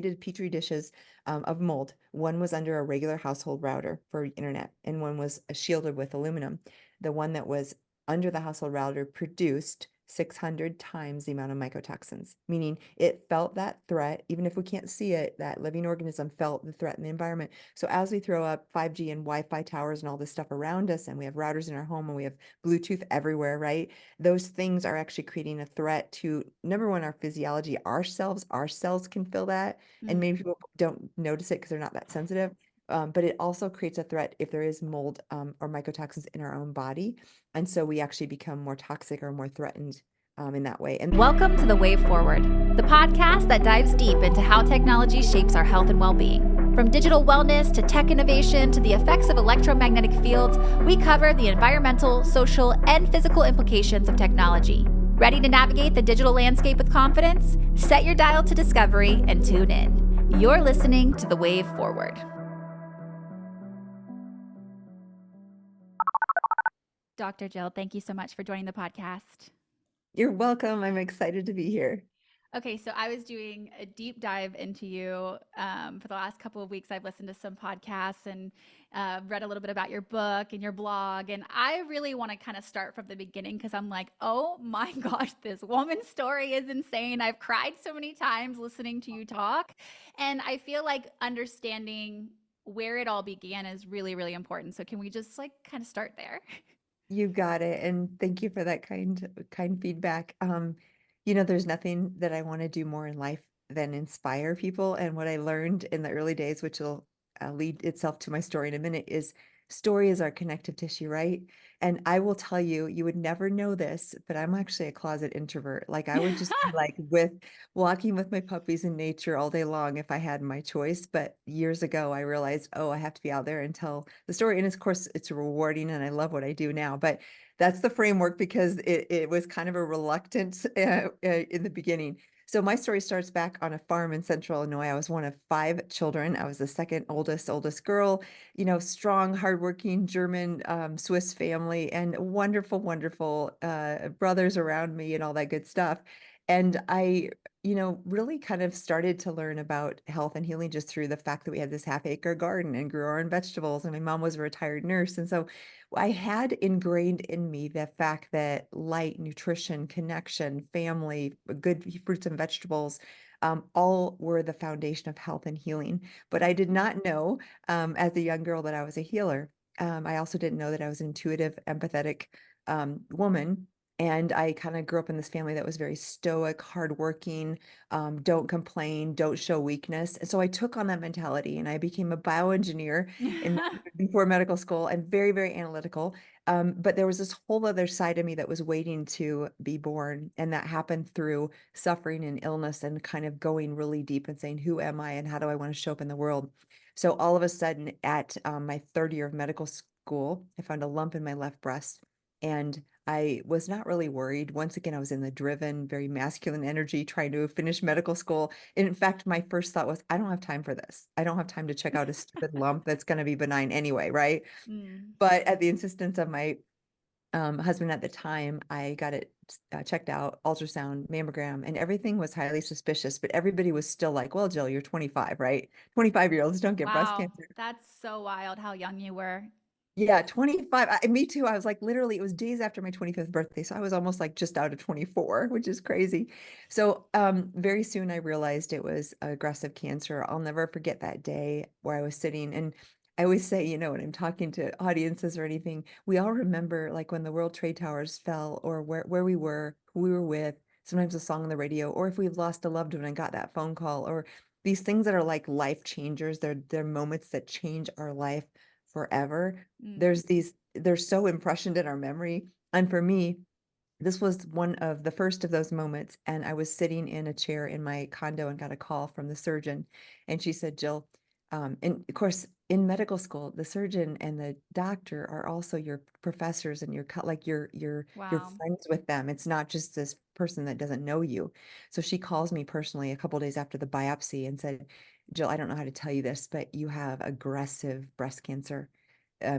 petri dishes of mold. One was under a regular household router for internet, and one was shielded with aluminum. The one that was under the household router produced 600 times the amount of mycotoxins, meaning it felt that threat. Even if we can't see it, that living organism felt the threat in the environment. So as we throw up 5G and Wi-Fi towers and all this stuff around us, and we have routers in our home and we have Bluetooth everywhere, right? Those things are actually creating a threat to, number one, our physiology, ourselves. Our cells can feel that. And Mm. maybe people don't notice it because they're not that sensitive. But it also creates a threat if there is mold or mycotoxins in our own body. And so we actually become more toxic or more threatened in that way. And Welcome to The Way Forward, the podcast that dives deep into how technology shapes our health and well-being. From digital wellness to tech innovation to the effects of electromagnetic fields, we cover the environmental, social, and physical implications of technology. Ready to navigate the digital landscape with confidence? Set your dial to Discovery and tune in. You're listening to The Way Forward. Dr. Jill, thank you so much for joining the podcast. you're welcome. I'm excited to be here. Okay, so I was doing a deep dive into you for the last couple of weeks. I've listened to some podcasts and read a little bit about your book and your blog. And I really want to kind of start from the beginning because I'm like, oh my gosh, this woman's story is insane. I've cried so many times listening to you talk. And I feel like understanding where it all began is really, really important. So can we just like kind of start there? You got it. And thank you for that kind feedback. There's nothing that I want to do more in life than inspire people. And what I learned in the early days, which will lead itself to my story in a minute, is story is our connective tissue, right? And I will tell you, you would never know this, but I'm actually a closet introvert. Like I would just be like walking with my puppies in nature all day long if I had my choice. But years ago, I realized, oh, I have to be out there and tell the story. And of course, it's rewarding and I love what I do now. But that's the framework because it was kind of a reluctant in the beginning. So my story starts back on a farm in central Illinois. I was one of 5 children. I was the second oldest girl, strong, hardworking German Swiss family and wonderful, wonderful brothers around me and all that good stuff. And I really kind of started to learn about health and healing just through the fact that we had this half-acre garden and grew our own vegetables. And my mom was a retired nurse. And so I had ingrained in me the fact that light, nutrition, connection, family, good fruits and vegetables, all were the foundation of health and healing. But I did not know as a young girl that I was a healer. I also didn't know that I was an intuitive, empathetic woman. And I kind of grew up in this family that was very stoic, hardworking, don't complain, don't show weakness. And so I took on that mentality and I became a bioengineer before medical school and very, very analytical. But there was this whole other side of me that was waiting to be born. And that happened through suffering and illness and kind of going really deep and saying, who am I and how do I want to show up in the world? So all of a sudden, at my third year of medical school, I found a lump in my left breast. And I was not really worried. Once again, I was in the driven, very masculine energy trying to finish medical school. And in fact, my first thought was, I don't have time for this. I don't have time to check out a stupid lump that's going to be benign anyway, right? Mm. But at the insistence of my husband at the time, I got it checked out, ultrasound, mammogram, and everything was highly suspicious. But everybody was still like, well, Jill, you're 25, right? 25-year-olds don't get breast Wow, cancer. that's so wild how young you were. Yeah, 25. Me too. I was like, literally, it was days after my 25th birthday. So I was almost like just out of 24, which is crazy. So very soon I realized it was aggressive cancer. I'll never forget that day where I was sitting. And I always say, when I'm talking to audiences or anything, we all remember like when the World Trade Towers fell or where we were, who we were with, sometimes a song on the radio, or if we've lost a loved one and got that phone call, or these things that are like life changers. They're moments that change our life forever. Mm. They're so impressioned in our memory. And for me, this was one of the first of those moments. And I was sitting in a chair in my condo and got a call from the surgeon. And she said, Jill, and of course, in medical school, the surgeon and the doctor are also your professors and you're Wow. friends with them. It's not just this person that doesn't know you. So she calls me personally a couple days after the biopsy and said, Jill, I don't know how to tell you this, but you have aggressive breast cancer.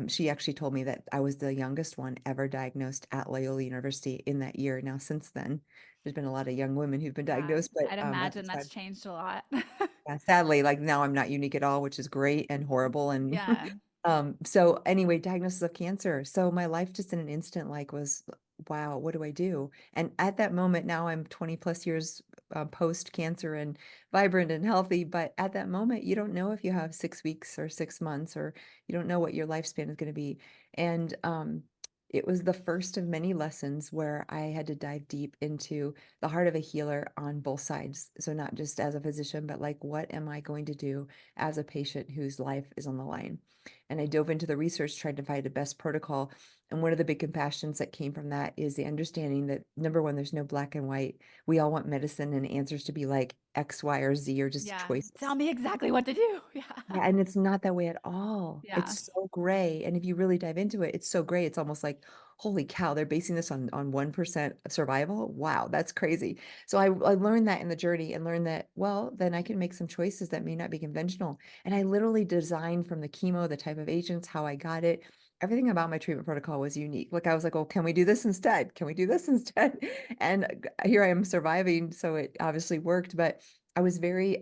She actually told me that I was the youngest one ever diagnosed at Loyola University in that year. Now, since then, there's been a lot of young women who've been Yeah, diagnosed, but I'd at the imagine that's time, changed a lot. yeah, sadly, like now I'm not unique at all, which is great and horrible. And Yeah. so anyway, diagnosis of cancer. So my life just in an instant, like was, wow, what do I do? And at that moment, now I'm 20 plus years post cancer and vibrant and healthy. But at that moment, you don't know if you have 6 weeks or 6 months, or you don't know what your lifespan is going to be. And it was the first of many lessons where I had to dive deep into the heart of a healer on both sides. So not just as a physician, but like, what am I going to do as a patient whose life is on the line? And I dove into the research, tried to find the best protocol. And one of the big compassions that came from that is the understanding that number one, there's no black and white. We all want medicine and answers to be like X, Y, or Z, or just Yeah. Tell choices. me exactly what to do. Yeah. Yeah, and it's not that way at all. Yeah. It's so gray. And if you really dive into it, it's so gray. It's almost like, holy cow, they're basing this on 1% survival. Wow, that's crazy. So I learned that in the journey and learned that, well, then I can make some choices that may not be conventional. And I literally designed from the chemo, the type of agents, how I got it. Everything about my treatment protocol was unique. Like I was like, oh, can we do this instead? Can we do this instead? And here I am surviving. So it obviously worked, but I was very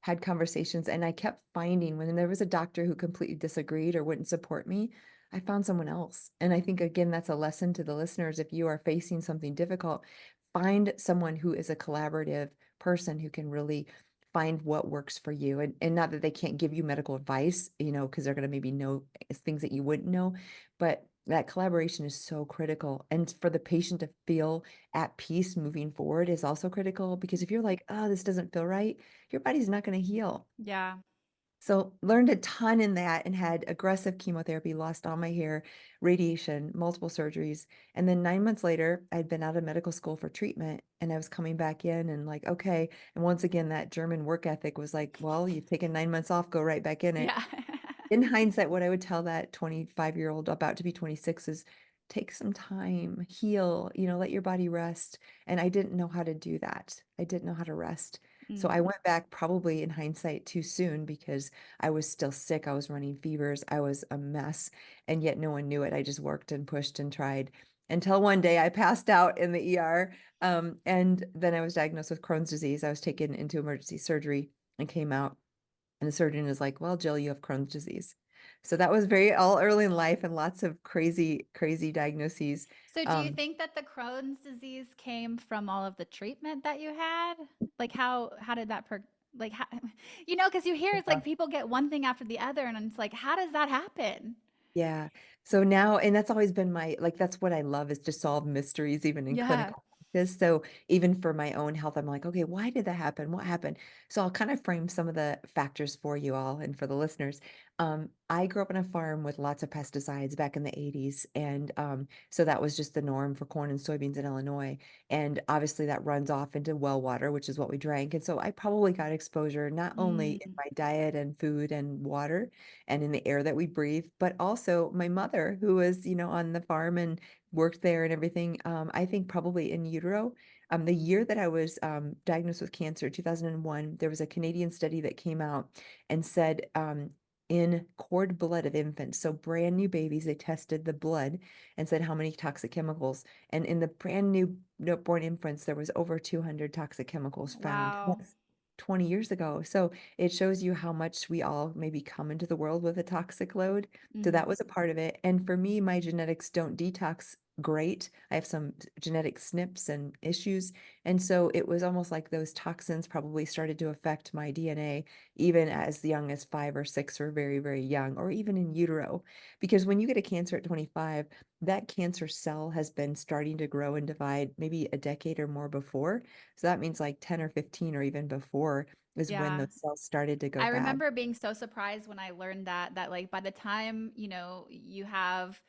had conversations, and I kept finding when there was a doctor who completely disagreed or wouldn't support me, I found someone else. And I think again that's a lesson to the listeners. If you are facing something difficult, find someone who is a collaborative person who can really find what works for you. And not that they can't give you medical advice, because they're going to maybe know things that you wouldn't know, but that collaboration is so critical. And for the patient to feel at peace moving forward is also critical, because if you're like, oh, this doesn't feel right, your body's not going to heal. Yeah. So learned a ton in that and had aggressive chemotherapy, lost all my hair, radiation, multiple surgeries. And then 9 months later, I'd been out of medical school for treatment and I was coming back in and like, okay. And once again, that German work ethic was like, well, you've taken 9 months off, go right back in it. Yeah. In hindsight, what I would tell that 25-year-old about to be 26 is take some time, heal, let your body rest. And I didn't know how to do that. I didn't know how to rest. So I Mm. went back probably in hindsight too soon because I was still sick. I was running fevers. I was a mess. And yet no one knew it. I just worked and pushed and tried until one day I passed out in the ER. And then I was diagnosed with Crohn's disease. I was taken into emergency surgery and came out. And the surgeon is like, well, Jill, you have Crohn's disease. So that was very all early in life and lots of crazy, crazy diagnoses. So do you Um, think that the Crohn's disease came from all of the treatment that you had? Like how did that like how, because you hear it's yeah. like people get one thing after the other and it's like how does that happen? Yeah. So now, and that's always been like, that's what I love is to solve mysteries, even in Yeah. clinical practice. So even for my own health, I'm like, okay, why did that happen? What happened? So I'll kind of frame some of the factors for you all and for the listeners. I grew up on a farm with lots of pesticides back in the 80s. And so that was just the norm for corn and soybeans in Illinois. And obviously that runs off into well water, which is what we drank. And so I probably got exposure not only in Mm, my diet and food and water, and in the air that we breathe, but also my mother, who was, on the farm and worked there and everything. I think probably in utero. The year that I was diagnosed with cancer, 2001, there was a Canadian study that came out and said in cord blood of infants, so brand new babies, they tested the blood and said how many toxic chemicals. And in the brand new born infants, there was over 200 toxic chemicals found. wow. That's 20 years ago. So it shows you how much we all maybe come into the world with a toxic load. So that Mhm. was a part of it. And for me, my genetics don't detox great. I have some genetic SNPs and issues. And so it was almost like those toxins probably started to affect my DNA, even as young as 5 or 6 or very, very young, or even in utero. Because when you get a cancer at 25, that cancer cell has been starting to grow and divide maybe a decade or more before. So that means like 10 or 15 or even before is when Yeah. those cells started to go I bad. remember being so surprised when I learned that like by the time, you have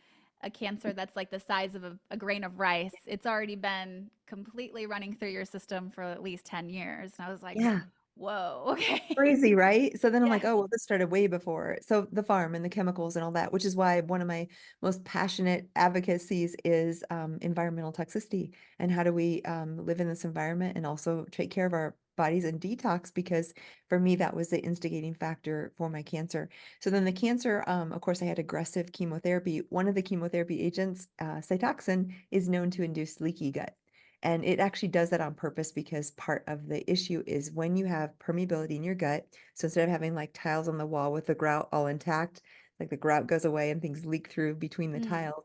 a cancer that's like the size of a grain of rice, it's already been completely running through your system for at least 10 years. And I was like, Yeah. whoa, okay. Crazy, right? So then I'm like, Yes. oh, well, this started way before. So the farm and the chemicals and all that, which is why one of my most passionate advocacies is environmental toxicity and how do we live in this environment and also take care of our bodies and detox, because for me, that was the instigating factor for my cancer. So then the cancer, of course, I had aggressive chemotherapy. One of the chemotherapy agents, Cytoxin, is known to induce leaky gut. And it actually does that on purpose because part of the issue is when you have permeability in your gut. So instead of having like tiles on the wall with the grout all intact, like the grout goes away and things leak through between the Mm, tiles.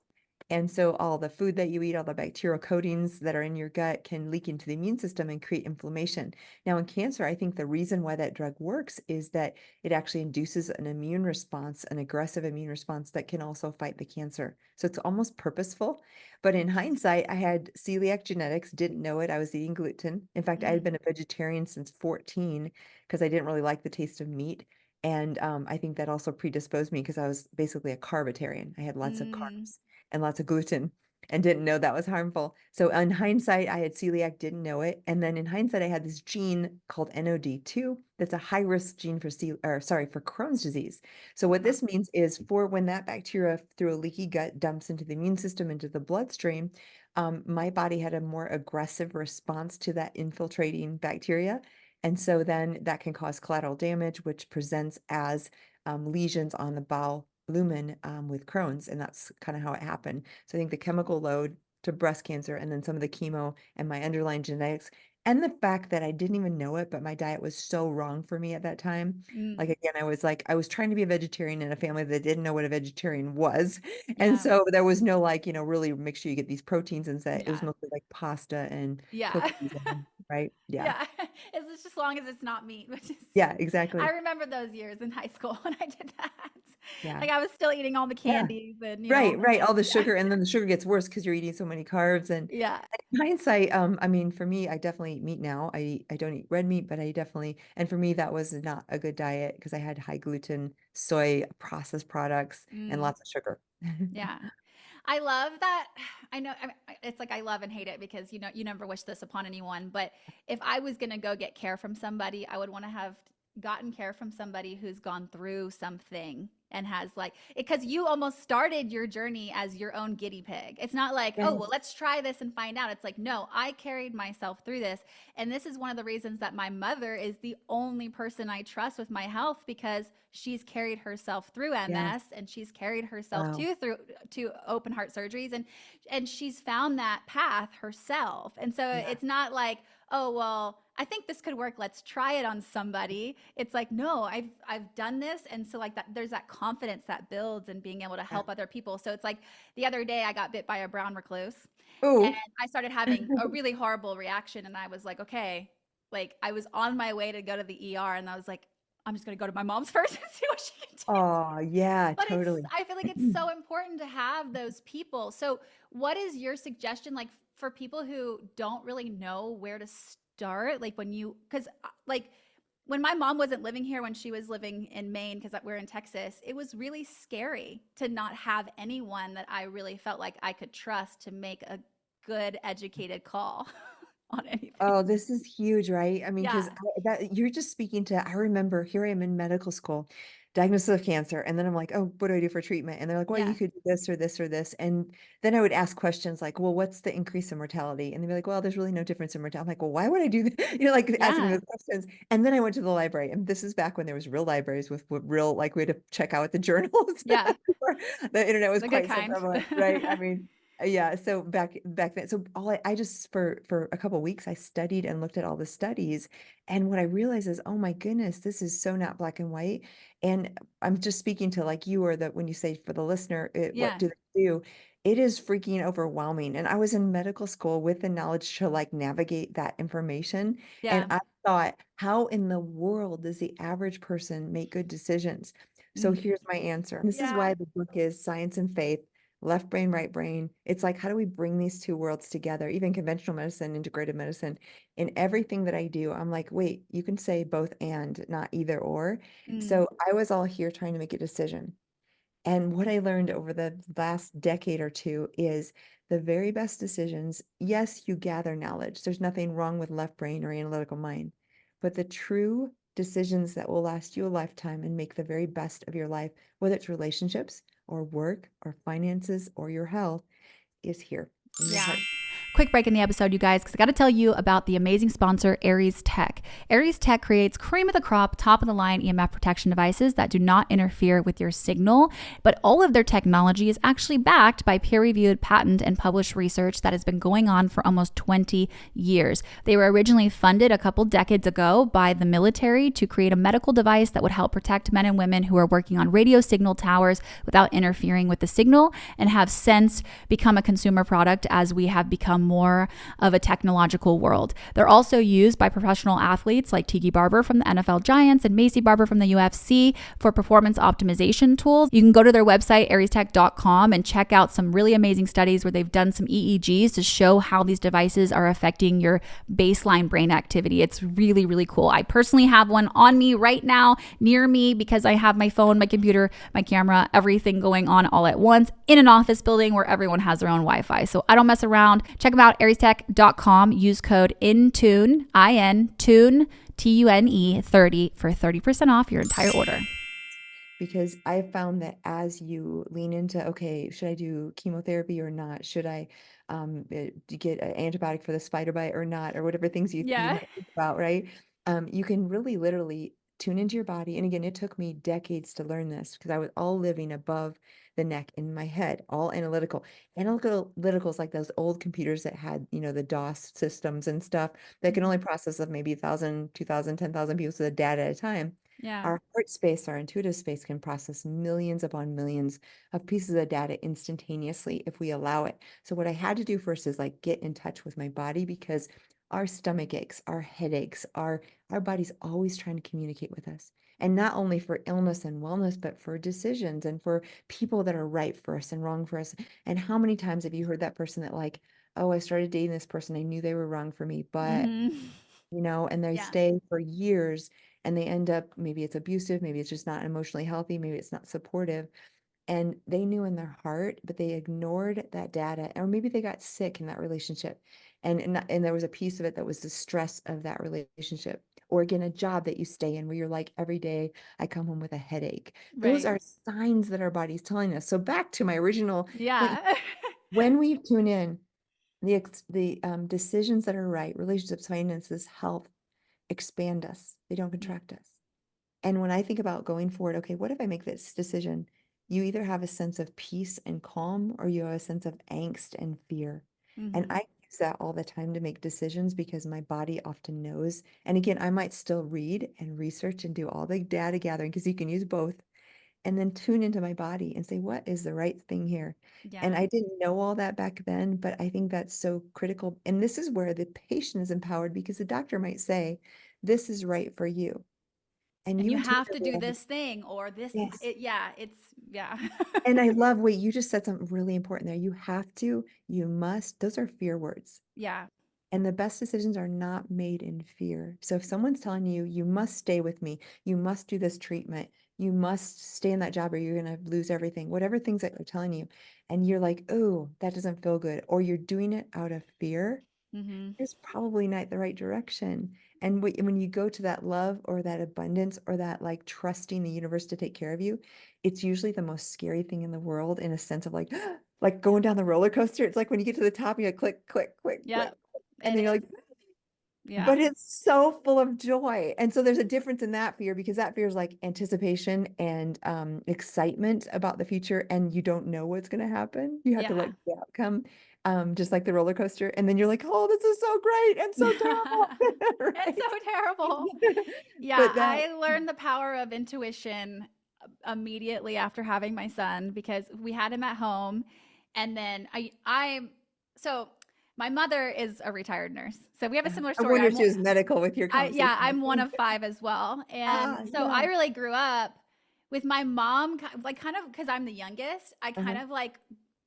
And so all the food that you eat, all the bacterial coatings that are in your gut can leak into the immune system and create inflammation. Now, in cancer, I think the reason why that drug works is that it actually induces an immune response, an aggressive immune response that can also fight the cancer. So it's almost purposeful. But in hindsight, I had celiac genetics, didn't know it. I was eating gluten. In fact, I had mm, been a vegetarian since 14 because I didn't really like the taste of meat. And I think that also predisposed me because I was basically a carbitarian. I had lots of mm, carbs and lots of gluten and didn't know that was harmful. So in hindsight, I had celiac, didn't know it. And then in hindsight, I had this gene called NOD2 that's a high risk gene for for Crohn's disease. So what huh, this means is for when that bacteria through a leaky gut dumps into the immune system, into the bloodstream, my body had a more aggressive response to that infiltrating bacteria. And so then that can cause collateral damage, which presents as lesions on the bowel lumen with Crohn's. And that's kind of how it happened. So I think the chemical load to breast cancer and then some of the chemo and my underlying genetics and the fact that I didn't even know it, but my diet was so wrong for me at that time. Like mm, again, I was trying to be a vegetarian in a family that didn't know what a vegetarian was. And yeah, so there was no like, really make sure you get these proteins and that it was yeah, mostly like pasta and yeah. cookies and right? Yeah. Yeah, it's just as long as it's not meat, which is Yeah, I exactly. remember those years in high school when I did that. Yeah. Like, I was still eating all the Yeah. candies and, Right, right. All the yeah. sugar, and then the sugar gets worse because you're eating so many carbs. And Yeah. in hindsight, I mean, for me, I definitely eat meat now. I don't eat red meat, but I definitely, and for me, that was not a good diet because I had high gluten, soy, processed products, and Mm, lots of sugar. yeah. I love that. I know it's like I love and hate it because you never wish this upon anyone, but if I was going to go get care from somebody, I would want to have gotten care from somebody who's gone through something and has like because you almost started your journey as your own guinea pig. It's not like, "Oh, well, Yes. let's try this and find out." It's like, "No, I carried myself through this." And this is one of the reasons that my mother is the only person I trust with my health because she's carried herself through Yes. MS and she's carried herself Wow. through to open heart surgeries and she's found that path herself. And so Yeah. it's not like, "Oh, well, I think this could work. Let's try it on somebody." It's like, "No, I've done this." And so like that there's that confidence that builds and being able to Yeah. help other people. So it's like the other day I got bit by a brown recluse and Oh. I started having a really horrible reaction and I was like, "Okay." Like I was on my way to go to the ER and I was like, "I'm just going to go to my mom's first and see what she can do." Oh, yeah, But it's totally. I feel like it's so important to have those people. So, what is your suggestion like for people who don't really know where to start? Like when you cuz like when my mom wasn't living here when she was living in Maine cuz we're in Texas, it was really scary to not have anyone that I really felt like I could trust to make a good educated call on anything. Oh, this is huge, right? I mean, because Yeah. that you're just speaking to, I remember here I am in medical school, diagnosis of cancer, and then I'm like, oh, what do I do for treatment? And they're like, well, you Yeah. could do this or this or this. And then I would ask questions like, well, what's the increase in mortality? And they'd be like, well, there's really no difference in mortality. I'm like, well, why would I do that? Like asking Yeah. those questions. And then I went to the library, and this is back when there was real libraries with real, like we had to check out the journals Yeah. before the internet was The good quite so kind. prevalent, right? I mean, yeah, so back then, so I just for a couple weeks I studied and looked at all the studies, and what I realized is, oh my goodness, this is so not black and white. And I'm just speaking to like you or that when you say for the listener, what Yeah. do they do? It is freaking overwhelming. And I was in medical school with the knowledge to like navigate that information. And Yeah. I thought, how in the world does the average person make good decisions? So Mhm. here's my answer. This is Yeah. why the book is Science and Faith, left brain, right brain. It's like, how do we bring these two worlds together? Even conventional medicine, integrative medicine, in everything that I do, I'm like, wait, you can say both and, not either or. Mm. So I was all here trying to make a decision. And what I learned over the last decade or two is the very best decisions. Yes, you gather knowledge. There's nothing wrong with left brain or analytical mind, but the true decisions that will last you a lifetime and make the very best of your life, whether it's relationships or work or finances or your health, is here in your Yeah. heart. Quick break in the episode, you guys, because I got to tell you about the amazing sponsor, Aries Tech. Aries Tech creates cream of the crop, top of the line EMF protection devices that do not interfere with your signal, but all of their technology is actually backed by peer-reviewed, patent, and published research that has been going on for almost 20 years. They were originally funded a couple decades ago by the military to create a medical device that would help protect men and women who are working on radio signal towers without interfering with the signal, and have since become a consumer product as we have become more of a technological world. They're also used by professional athletes like Tiki Barber from the NFL Giants and Macy Barber from the UFC for performance optimization tools. You can go to their website, ariestech.com, and check out some really amazing studies where they've done some EEGs to show how these devices are affecting your baseline brain activity. It's really, really cool. I personally have one on me right now near me because I have my phone, my computer, my camera, everything going on all at once in an office building where everyone has their own Wi-Fi. So I don't mess around. Check them out, ariestech.com. Use code INTUNE, INTUNE, TUNE 30 for 30% off your entire order. Because I found that as you lean into, okay, should I do chemotherapy or not? Should I get an antibiotic for the spider bite or not? Or whatever things you Yeah. might think about, right? You can really literally tune into your body. And again, it took me decades to learn this because I was all living above the neck in my head, all analytical. Analytical is like those old computers that had, the DOS systems and stuff that can only process of maybe 1,000, 2,000, 10,000 pieces of data at a time. Yeah. Our heart space, our intuitive space can process millions upon millions of pieces of data instantaneously if we allow it. So what I had to do first is like get in touch with my body because our stomach aches, our headaches, our body's always trying to communicate with us. And not only for illness and wellness, but for decisions and for people that are right for us and wrong for us. And how many times have you heard that person that like, oh, I started dating this person, I knew they were wrong for me, but Mm-hmm. and they Yeah. stay for years and they end up, maybe it's abusive, maybe it's just not emotionally healthy, maybe it's not supportive. And they knew in their heart, but they ignored that data, or maybe they got sick in that relationship. And there was a piece of it that was the stress of that relationship. Or again, a job that you stay in where you're like, every day I come home with a headache. Those Right. are signs that our body's telling us. So back to my original point, Yeah. when we tune in, the decisions that are right, relationships, finances, health, expand us. They don't contract us. And when I think about going forward, okay, what if I make this decision? You either have a sense of peace and calm, or you have a sense of angst and fear. And Mm-hmm. I use that all the time to make decisions because my body often knows. And again, I might still read and research and do all the data gathering because you can use both, and then tune into my body and say, what is the right thing here? And Yeah. I didn't know all that back then, but I think that's so critical. And this is where the patient is empowered because the doctor might say, this is right for you. And And you you have interpret to do whatever. this thing or this. Yes. Yeah. It's, yeah. And I love, wait, you just said something really important there. You have to, you must, those are fear words. Yeah. And the best decisions are not made in fear. So if someone's telling you, you must stay with me, you must do this treatment, you must stay in that job or you're going to lose everything, whatever things that they're telling you, and you're like, oh, that doesn't feel good, or you're doing it out of fear, Mm-hmm. it's probably not the right direction. And when you go to that love or that abundance or that like trusting the universe to take care of you, it's usually the most scary thing in the world in a sense of like, like Yeah. going down the roller coaster. It's like when you get to the top, you're like, click, click, click, Yeah. click. And It then you're is. like, Yeah. but it's so full of joy. And so there's a difference in that fear because that fear is like anticipation and excitement about the future, and you don't know what's going to happen. You have to Yeah. like the outcome, just like the roller coaster. And then you're like, oh, this is so great and so terrible. It's so terrible. Right. Yeah, But that, I learned the power of intuition immediately after having my son because we had him at home, and then so my mother is a retired nurse, so we have a similar I story. wonder if she was medical with your Yeah, conversation. I'm one of five as well, and Ah, so I yeah. really grew up with my mom, like kind of because I'm the youngest. I kind Uh-huh. of like,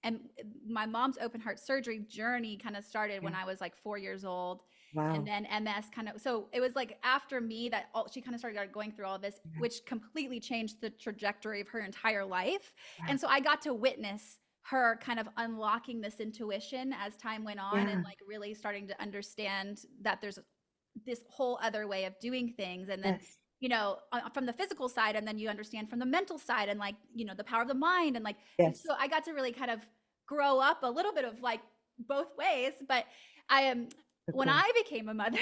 and my mom's open heart surgery journey kind of started Yeah. when I was like 4 years old, and Wow. then MS kind of. So it was like after me that she kind of started going through all of this, Yeah. which completely changed the trajectory of her entire life. Yeah. And so I got to witness her kind of unlocking this intuition as time went on and Yeah. like really starting to understand that there's this whole other way of doing things. And then Yes. from the physical side, and then you understand from the mental side, and like the power of the mind, and like, and Yes. so I got to really kind of grow up a little bit of like both ways. But I am, Of when course. I became a mother,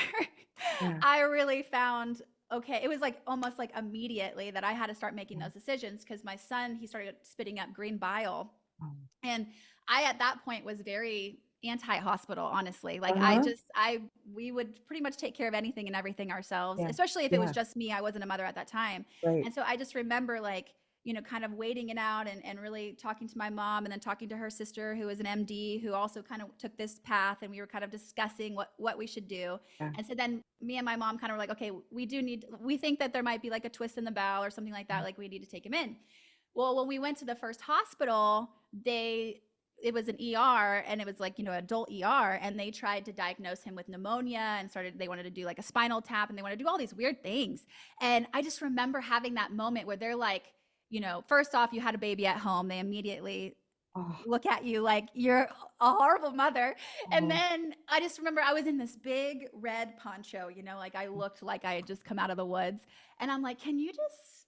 Yeah. I really found, okay, it was like almost like immediately that I had to start making Yeah. those decisions because my son, he started spitting up green bile. Oh. And I, at that point, was very anti-hospital, honestly. Like Uh-huh. we would pretty much take care of anything and everything ourselves, Yeah. especially if it was Yeah. just me. I wasn't a mother at that time. Right. And so I just remember, like, kind of waiting it out and really talking to my mom and then talking to her sister, who is an MD, who also kind of took this path. And we were kind of discussing what we should do. Yeah. And so then me and my mom kind of were like, okay, we think that there might be like a twist in the bow or something like that. Like, we need to take him in. Well, when we went to the first hospital, it was an ER, and it was like, adult ER, and they tried to diagnose him with pneumonia and they wanted to do like a spinal tap, and they wanted to do all these weird things. And I just remember having that moment where they're like, first off, you had a baby at home. They immediately Oh. look at you like you're a horrible mother. And Oh. then I just remember I was in this big red poncho, like I looked like I had just come out of the woods. And I'm like, can you just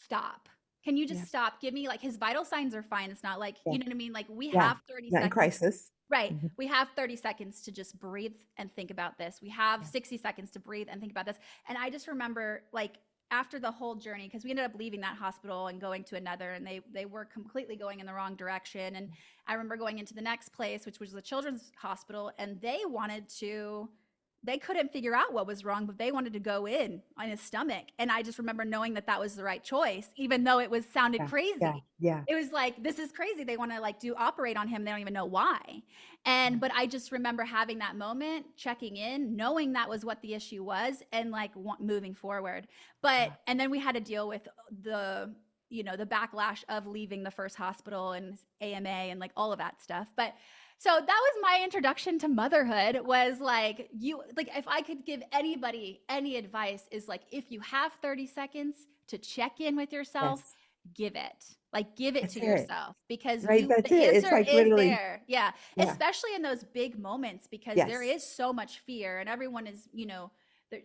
stop? Can you Yeah. just stop? Give me, like, his vital signs are fine. It's not like, Yeah. you know what I mean? Like, we Yeah. have 30 Not in seconds. crisis. Right. Mhm. We have 30 seconds to just breathe and think about this. We have Yeah. 60 seconds to breathe and think about this. And I just remember, like, after the whole journey, because we ended up leaving that hospital and going to another, and they were completely going in the wrong direction. And I remember going into the next place, which was the children's hospital, and they couldn't figure out what was wrong, but they wanted to go in on his stomach. And I just remember knowing that that was the right choice, even though it was sounded Yeah. Yeah. crazy. Yeah. It was like, this is crazy. They want to, like, operate on him. They don't even know why. Yeah. But I just remember having that moment, checking in, knowing that was what the issue was, and like moving forward. Yeah. And then we had to deal with the backlash of leaving the first hospital and AMA and like all of that stuff. But so that was my introduction to motherhood, was like, if I could give anybody any advice, is like, if you have 30 seconds to check in with yourself, Yes. give it. Like, give it That's to it. yourself, because Right? That's the it. It's answer like is literally, there. Yeah. yeah. Especially in those big moments, because there Yes. is so much fear, and everyone is,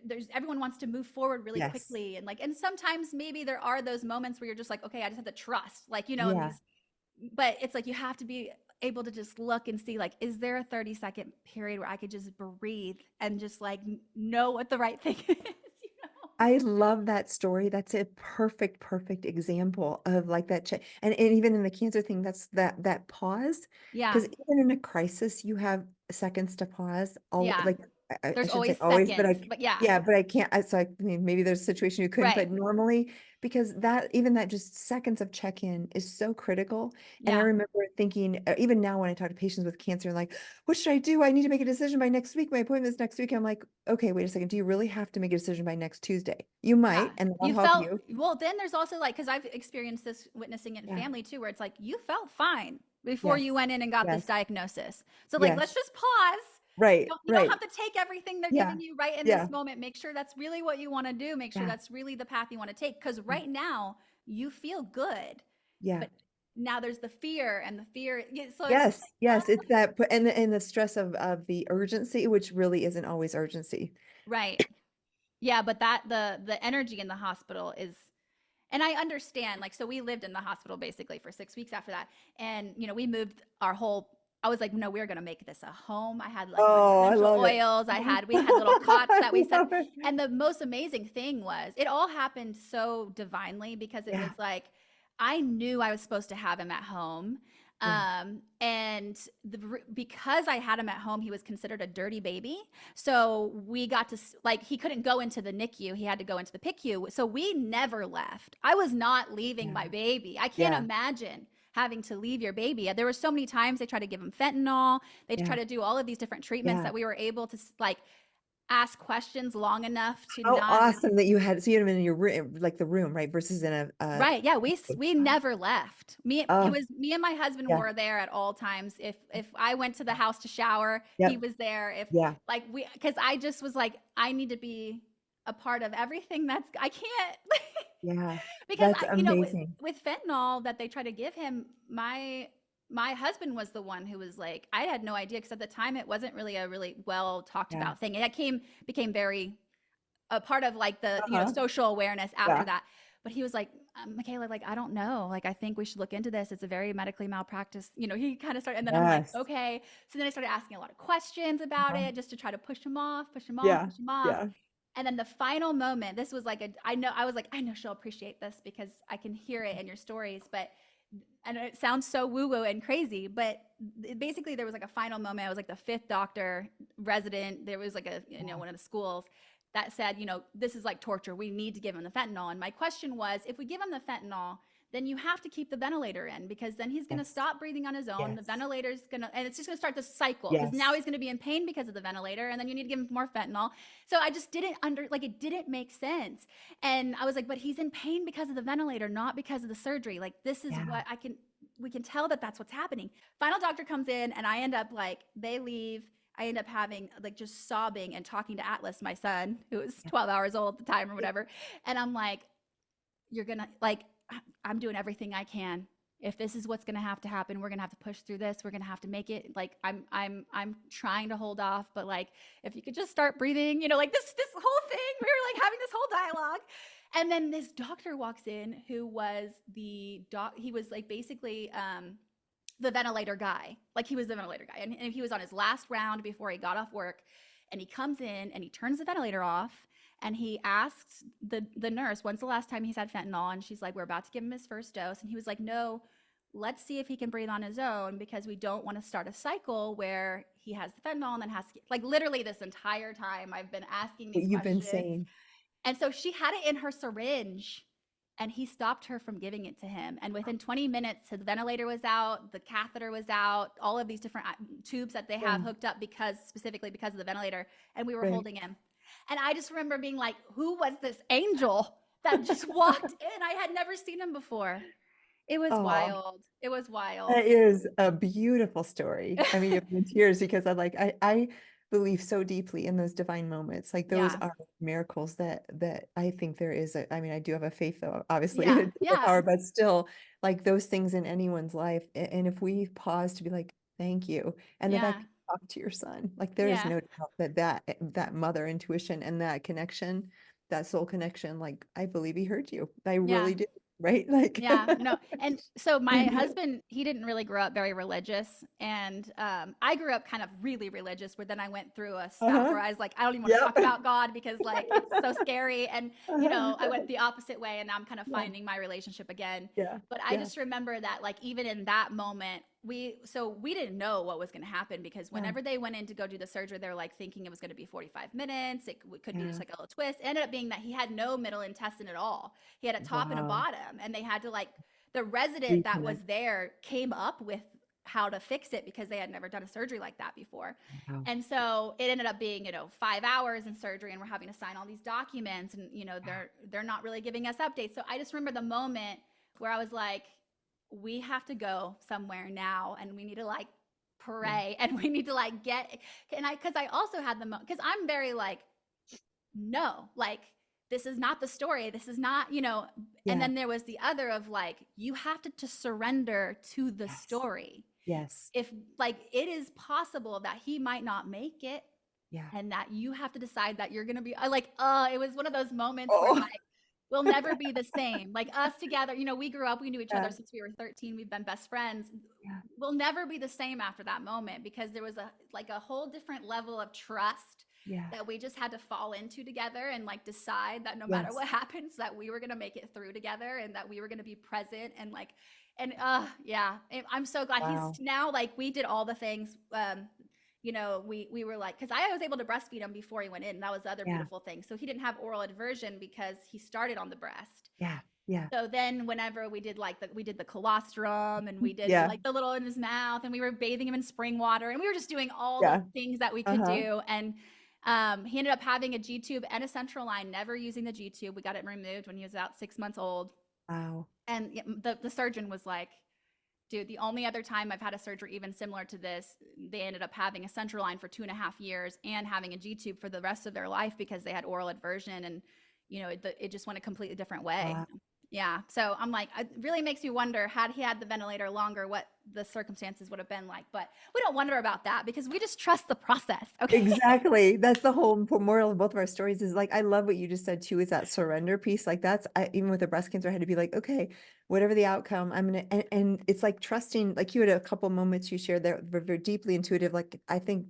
there's everyone wants to move forward really Yes. quickly. And sometimes maybe there are those moments where you're just like, okay, I just have to trust, like, in Yeah. these, but it's like, you have to be able to just look and see, like, is there a 30-second period where I could just breathe and just like know what the right thing is, you know? I love that story. That's a perfect, perfect example of like that check. And even in the cancer thing, that's that pause. Yeah. Because even in a crisis, you have seconds to pause. All Yeah. like I There's shouldn't say always always, but seconds, but yeah. yeah, but I can't. So I mean, maybe there's a situation you couldn't, Right. but normally because that even that just seconds of check-in is so critical. And I Yeah. remember thinking, even now when I talk to patients with cancer, like, what should I do? I need to make a decision by next week. My appointment is next week. I'm like, okay, wait a second. Do you really have to make a decision by next Tuesday? You Yeah. might, and that'll You help felt, you. well, then there's also, like, because I've experienced this, witnessing it in Yeah. family too, where it's like, you felt fine before you Yes. went in and got this Yes. diagnosis. So, like, let's Yes. just pause. Right. You don't Right. have to take everything they're Yeah. giving you right in Yeah. this moment. Make sure that's really what you want to do. Make sure Yeah. that's really the path you want to take. Because Yeah. right now you feel good, Yeah. but now there's the fear, and the fear. Yeah, so it's just Yes. like, Yes. It's that, and the stress of the urgency, which really isn't always urgency. right. Yeah, but that the energy in the hospital is, and I understand, like, so we lived in the hospital basically for 6 weeks after that. And, we moved our whole, I was like, no, we're going to make this a home. I had like my Oh, I essential love it. oils. We had little cots I that we set. love it. And the most amazing thing was, it all happened so divinely, because it was Yeah. like, I knew I was supposed to have him at home. Yeah. And because I had him at home, he was considered a dirty baby. So we got to, like, he couldn't go into the NICU. He had to go into the PICU. So we never left. I was not leaving Yeah. my baby. I can't Yeah. imagine having to leave your baby. There were so many times they tried to give him fentanyl. They Yeah. tried to do all of these different treatments Yeah. that we were able to, like, ask questions long enough to How not. awesome that you had him in your room, like the room, right? Versus in a Right. Yeah. We never left. It oh, was me and my husband yeah. were there at all times. If I went to the house to shower, he Yep. was there. If, Yeah. like, because I just was like, I need to be a part of everything. I can't, Yeah. because That's amazing. with fentanyl that they try to give him, my husband was the one who was like, I had no idea, because at the time it wasn't really a really well talked Yeah. about thing. It became very a part of, like, the Uh-huh. social awareness after Yeah. that. But he was like, Michaela, like, I don't know. Like, I think we should look into this. It's a very medically malpractice. He kind of started, and then I'm like, Yes. okay. So then I started asking a lot of questions about Uh-huh. it just to try to push him off, push him off, Yeah. push him off. Yeah. And then the final moment, this was like I was like, I know she'll appreciate this because I can hear it in your stories, but, and it sounds so woo woo and crazy, but basically there was like a final moment. I was like the fifth doctor resident. There was like Yeah. one of the schools that said, this is like torture. We need to give him the fentanyl. And my question was, if we give him the fentanyl, then you have to keep the ventilator in, because then he's going to Yes. stop breathing on his own. The Yes. ventilator's going to, and it's just going to start this cycle, because now Yes. he's going to be in pain because of the ventilator. And then you need to give him more fentanyl. So I just didn't it didn't make sense. And I was like, but he's in pain because of the ventilator, not because of the surgery. Like, this is Yeah. what we can tell that that's what's happening. Final doctor comes in, and I end up like, they leave. I end up having like just sobbing and talking to Atlas, my son, who was Yeah. 12 hours old at the time or whatever. And I'm like, you're gonna like, I'm doing everything I can. If this is what's gonna have to happen, we're gonna have to push through this. We're gonna have to make it. Like, I'm trying to hold off, but like, if you could just start breathing, like this whole thing. We were like having this whole dialogue. And then this doctor walks in, who was he was like basically the ventilator guy. Like, he was the ventilator guy. And he was on his last round before he got off work. And he comes in and he turns the ventilator off, and he asks the nurse, when's the last time he's had fentanyl? And she's like, we're about to give him his first dose. And he was like, no, let's see if he can breathe on his own, because we don't want to start a cycle where he has the fentanyl and then has to, like, literally this entire time I've been asking What these you've been questions. saying. And so she had it in her syringe, and he stopped her from giving it to him. And within 20 minutes, the ventilator was out, the catheter was out, all of these different tubes that they have Yeah. hooked up specifically because of the ventilator. And we were Right. holding him. And I just remember being like, who was this angel that just walked in? I had never seen him before. It was Oh, wild. It was wild. that is a beautiful story. I mean, you're in tears because I believe so deeply in those divine moments. Like, those Yeah. are miracles that I think there is I mean, I do have a faith, though, obviously, in a Yeah. deeper Yeah. power, but still, like, those things in anyone's life. And if we pause to be like, thank you, and the fact Yeah. that you talk to your son, like, there is Yeah. no doubt that mother intuition and that connection, that soul connection, like, I believe he heard you. I Yeah. really do. Right? Like, Yeah, no. And so my husband, he didn't really grow up very religious. And I grew up kind of really religious, where then I went through a stuff uh-huh. where I was like, I don't even want to talk Yep. about God, because like it's so scary. And, I went the opposite way, and now I'm kind of Yeah. finding my relationship again. Yeah. But I Yeah. just remember that, like, even in that moment, we didn't know what was going to happen, because Yeah. whenever they went in to go do the surgery, they're like thinking it was going to be 45 minutes. It could be just Yeah. like a little twist. It ended up being that he had no middle intestine at all. He had a top and a Wow. bottom, and they had to, like, the resident that was Reconnect. there came up with how to fix it, because they had never done a surgery like that before. Wow. And so it ended up being, 5 hours in surgery, and we're having to sign all these documents, and Yeah. they're not really giving us updates. So I just remember the moment where I was like, we have to go somewhere now, and we need to, like, Yeah. pray, and we need to, like, get, and because I also had because I'm very like, no, like, this is not the story. This is not, and Yeah. then there was the other of like, you have to surrender to the Yes. story. Yes. If, like, it is possible that he might not make it, Yeah. and that you have to decide that you're going to be like, it was one of those moments where, Oh, like, we'll never be the same. Like, us together, we grew up, we knew each other yeah. since we were 13. We've been best friends. Yeah. We'll never be the same after that moment, because there was a whole different level of trust Yeah. that we just had to fall into together, and, like, decide that no matter Yes. what happens, that we were going to make it through together, and that we were going to be present, and, like, and yeah, I'm so glad he's Wow. now, like, we did all the things. We were like, because I was able to breastfeed him before he went in. That was the other Yeah. beautiful thing. So he didn't have oral aversion because he started on the breast. Yeah. Yeah. So then whenever we did, like, we did the colostrum, and we did, Yeah. like, the little in his mouth, and we were bathing him in spring water, and we were just doing all the Yeah. things that we could Uh-huh. do. And he ended up having a G tube and a central line, never using the G tube. We got it removed when he was about 6 months old. Wow. And the surgeon was like, dude, the only other time I've had a surgery even similar to this, they ended up having a central line for 2.5 years and having a G tube for the rest of their life, because they had oral aversion, and it just went a completely different way. Wow. Yeah. So I'm like, it really makes me wonder, had he had the ventilator longer, what the circumstances would have been like. But we don't wonder about that because we just trust the process. Okay. Exactly. That's the whole moral of both of our stories is like, I love what you just said too, is that surrender piece. Like that's, even with the breast cancer, I had to be like, okay, whatever the outcome, I'm gonna, and it's like trusting, like you had a couple moments you shared that were very deeply intuitive. Like, I think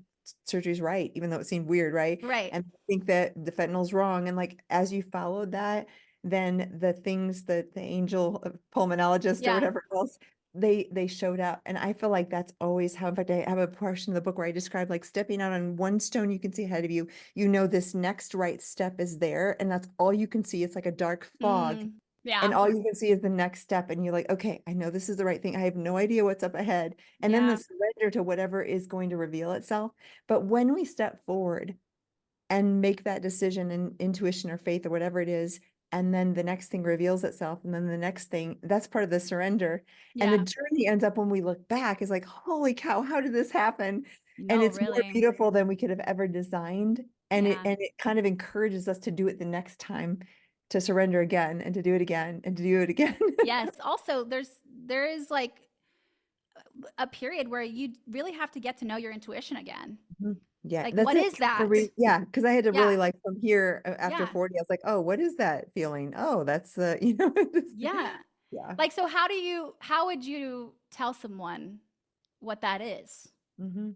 surgery's right, even though it seemed weird, right? Right. And I think that the fentanyl's wrong. And like, as you followed that, then the things that the angel pulmonologist or Yeah. whatever else they showed up, and I feel like that's always how. In fact, I have a portion of the book where I describe like stepping out on one stone you can see ahead of you, you know, this next right step is there, and that's all you can see. It's like a dark fog, and Yeah. all you can see is the next step, and you're like, okay, I know this is the right thing, I have no idea what's up ahead, and then the Yeah. surrender to whatever is going to reveal itself. But when we step forward and make that decision and intuition or faith or whatever it is, and then the next thing reveals itself, and then the next thing, that's part of the surrender. And the Yeah. journey ends up when we look back is like, holy cow, how did this happen? And No, it's more really. beautiful than we could have ever designed, and it Yeah. and it kind of encourages us to do it the next time, to surrender again and to do it again and to do it again. Yes. Also, there is like a period where you really have to get to know your intuition again. Mhm. Yeah, Like, that's what it. is For that? me, yeah, because I had to really Yeah. like from here after Yeah. 40, I was like, oh, what is that feeling? Oh, that's the, just, Yeah. yeah. Like, so how would you tell someone what that is? Hmm.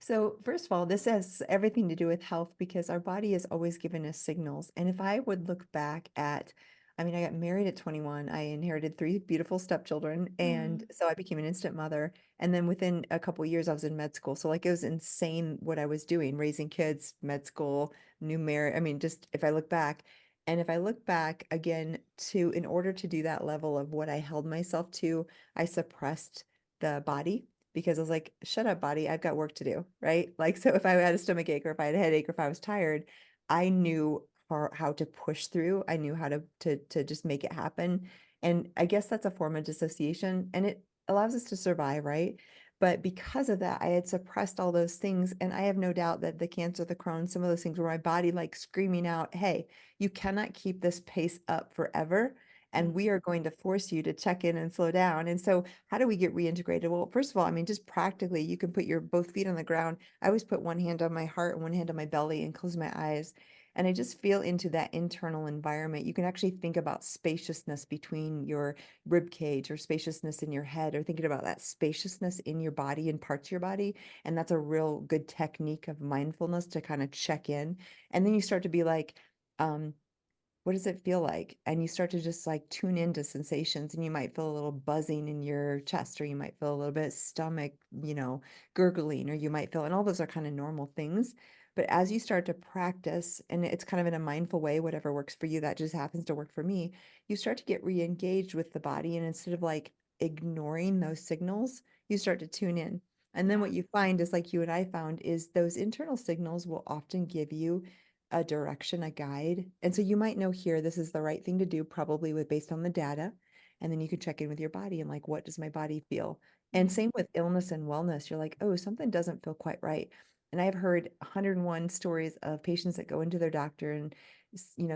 So, first of all, this has everything to do with health because our body is always giving us signals. And if I would look back at, I mean, I got married at 21, I inherited three beautiful stepchildren. And Mm, so I became an instant mother. And then within a couple years, I was in med school. So, like, it was insane what I was doing, raising kids, med school, new marriage. I mean, just if I look back, and if I look back again to, in order to do that level of what I held myself to, I suppressed the body because I was like, shut up, body, I've got work to do, right? Like, so if I had a stomach ache or if I had a headache or if I was tired, I knew how to push through. I knew how to just make it happen. And I guess that's a form of dissociation and it allows us to survive, right? But because of that, I had suppressed all those things. And I have no doubt that the cancer, the Crohn, some of those things were my body like screaming out, hey, you cannot keep this pace up forever. And we mm, are going to force you to check in and slow down. And so how do we get reintegrated? Well, first of all, I mean, just practically, you can put your both feet on the ground. I always put one hand on my heart and one hand on my belly and close my eyes. And I just feel into that internal environment. You can actually think about spaciousness between your rib cage or spaciousness in your head, or thinking about that spaciousness in your body and parts of your body. And that's a real good technique of mindfulness to kind of check in. And then you start to be like, um, what does it feel like? And you start to just like tune into sensations and you might feel a little buzzing in your chest, or you might feel a little bit stomach, gurgling, or you might feel, and all those are kind of normal things. But as you start to practice, and it's kind of in a mindful way, whatever works for you, that just happens to work for me, you start to get re-engaged with the body. And instead of like ignoring those signals, you start to tune in. And then yeah. what you find is like you and I found is those internal signals will often give you a direction, a guide. And so you might know here, this is the right thing to do, probably with based on the data. And then you can check in with your body and like, what does my body feel? And Mm, same with illness and wellness. You're like, oh, something doesn't feel quite right. And I've heard 101 stories of patients that go into their doctor and,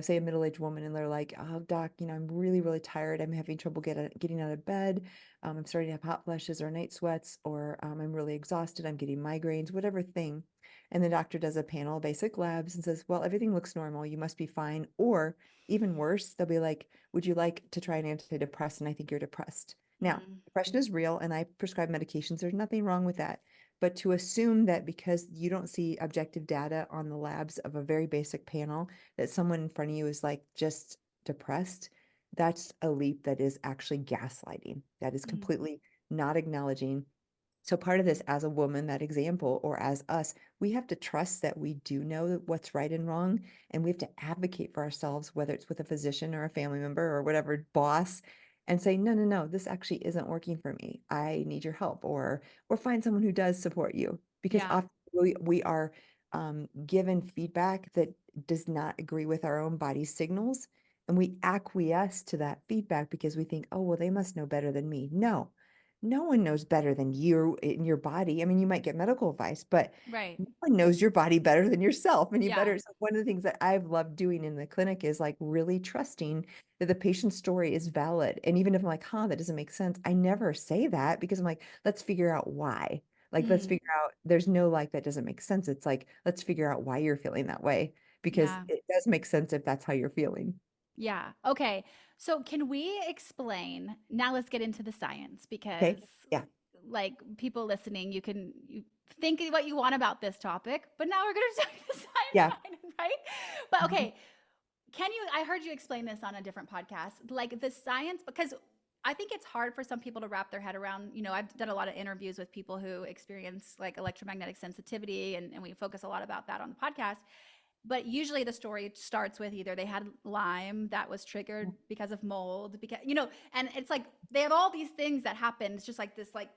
say a middle-aged woman, and they're like, oh, doc, I'm really, really tired. I'm having trouble getting out of bed. I'm starting to have hot flushes or night sweats, or I'm really exhausted. I'm getting migraines, whatever thing. And the doctor does a panel of basic labs and says, well, everything looks normal. You must be fine. Or even worse, they'll be like, would you like to try an antidepressant? I think you're depressed. Now, mm, depression is real and I prescribe medications. There's nothing wrong with that. But to assume that because you don't see objective data on the labs of a very basic panel, that someone in front of you is like just depressed, that's a leap that is actually gaslighting. That is mm, completely not acknowledging. So part of this, as a woman, that example, or as us, we have to trust that we do know what's right and wrong, and we have to advocate for ourselves, whether it's with a physician or a family member or whatever boss, and say, no, no, no, this actually isn't working for me. I need your help, or find someone who does support you, because yeah. often we are given feedback that does not agree with our own body signals, and we acquiesce to that feedback because we think, oh, well, they must know better than me. No, no one knows better than you in your body. I mean, you might get medical advice, but Right. no one knows your body better than yourself. And you Yeah. better, so one of the things that I've loved doing in the clinic is like really trusting that the patient's story is valid. And even if I'm like, huh, that doesn't make sense, I never say that because I'm like, let's figure out why. Like, let's Mm, figure out, there's no like, that doesn't make sense. It's like, let's figure out why you're feeling that way because yeah. it does make sense if that's how you're feeling. Yeah. Okay. So can we explain now, let's get into the science because Okay. Yeah. like people listening, you think what you want about this topic, but now we're going to talk the science Yeah. behind it, right? But Mhm. okay, can you I heard you explain this on a different podcast, like the science, because I think it's hard for some people to wrap their head around. I've done a lot of interviews with people who experience like electromagnetic sensitivity, and we focus a lot about that on the podcast. But usually the story starts with either they had Lyme that was triggered because of mold, and it's like they have all these things that happen. It's just like this, like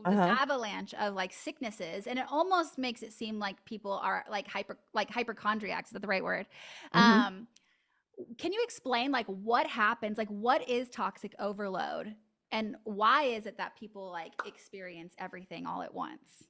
this Uh-huh. avalanche of like sicknesses, and it almost makes it seem like people are like hypochondriacs. Is that the right word? Hmm. Um, can you explain like what happens? Like what is toxic overload, and why is it that people like experience everything all at once?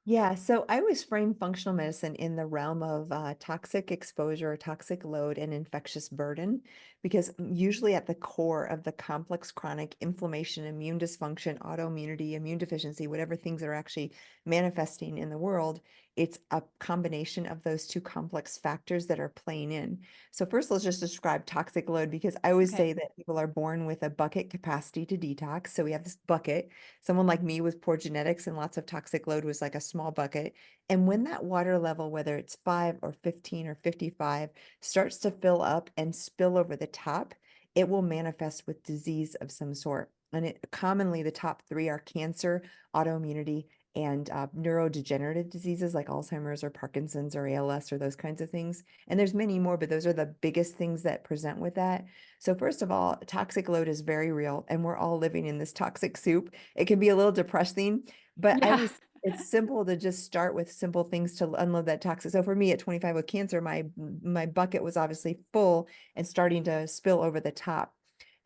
Yeah, so I always frame functional medicine in the realm of toxic exposure, toxic load, and infectious burden, because usually at the core of the complex chronic inflammation, immune dysfunction, autoimmunity, immune deficiency, whatever things are actually manifesting in the world, it's a combination of those two complex factors that are playing in. So first, let's just describe toxic load because I always Okay. say that people are born with a bucket capacity to detox. So we have this bucket. Someone like me with poor genetics and lots of toxic load was like a small bucket. And when that water level, whether it's 5 or 15 or 55, starts to fill up and spill over the top, it will manifest with disease of some sort. And commonly the top three are cancer, autoimmunity, and neurodegenerative diseases like Alzheimer's or Parkinson's or ALS or those kinds of things. And there's many more, but those are the biggest things that present with that. So first of all, toxic load is very real, and we're all living in this toxic soup. It can be a little depressing, but I Yeah. always it's simple to just start with simple things to unload that toxic. So for me at 25 with cancer, my bucket was obviously full and starting to spill over the top.